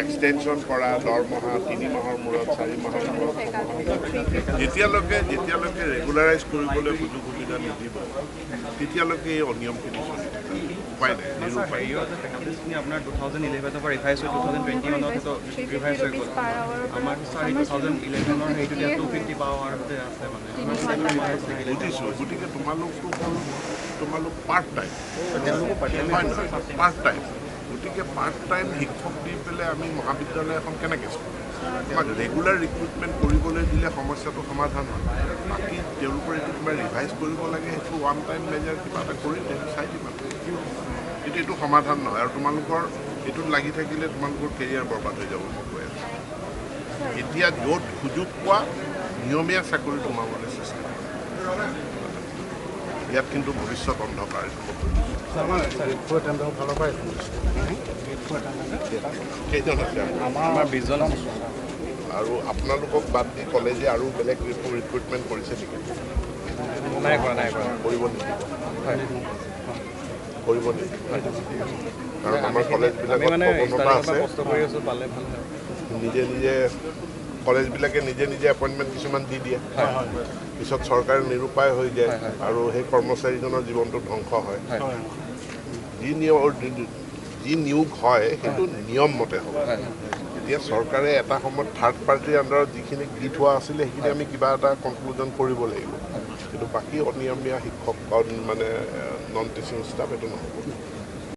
extension কৰা দৰমহা 3 মাহৰ মূৰত 4 মাহৰ মূৰত যেতিয়ালৈকে ৰেগুলাৰাইজ কৰিবলৈ সুযোগ সুবিধা নিদিব তেতিয়ালৈকে এই অনিয়মখিনি চলি থাকে উপায় নাই আপোনাৰ 2011 পৰা ৰিভাইজ হৈ 2021 ৰিভাইজ হৈ গ'ল আমাৰ 2011 সেইটো 250 পাৱাৰ আছে মানে বুজিছোঁ গতিকে তোমালোক পাৰ্ট টাইম গতিকে পাৰ্ট টাইম শিক্ষক দি পেলাই আমি মহাবিদ্যালয় এখন কেনেকৈ তোমাক ৰেগুলাৰ ৰিক্ৰুটমেণ্ট কৰিবলৈ দিলে সমস্যাটো সমাধান হয় বাকী তেওঁলোকৰ এইটো কিবা ৰিভাইজ কৰিব লাগে সেইটো ওৱান টাইম মেজাৰ কিবা এটা কৰি চাই দিবা কিন্তু এইটো সমাধান নহয় আৰু তোমালোকৰ এইটোত লাগি থাকিলে তোমালোকৰ কেৰিয়াৰ বৰবাদ হৈ যাব মই কৈ আছোঁ এতিয়া য'ত সুযোগ পোৱা নিয়মীয়া চাকৰি সোমাবলৈ চেষ্টা কৰা ইয়াত কিন্তু ভৱিষ্যত অন্ধকাৰ কেইজন আছে আমাৰ 20 জন আৰু আপোনালোকক বাদ দি কলেজে আৰু বেলেগ ৰিক্ৰুটমেণ্ট কৰিছে নেকি নাই কৰা কৰিব নেকি কাৰণ আমাৰ কলেজবিলাকত প্ৰৱণতা আছে কলেজবিলাকে নিজে এপইণ্টমেণ্ট কিছুমান দি দিয়ে পিছত চৰকাৰে নিৰুপায় হৈ যায় আৰু সেই কৰ্মচাৰীজনৰ জীৱনটো ধ্বংস হয় যি নিয়োগ হয় সেইটো নিয়ম মতে হ'ব এতিয়া চৰকাৰে এটা সময়ত থাৰ্ড পাৰ্টিৰ আণ্ডাৰত যিখিনি দি থোৱা আছিলে সেইখিনি আমি কিবা এটা কনক্লুজন কৰিব লাগিব কিন্তু বাকী অনিয়মীয়া শিক্ষক মানে নন টিচিং ষ্টাফ এইটো নহ'ব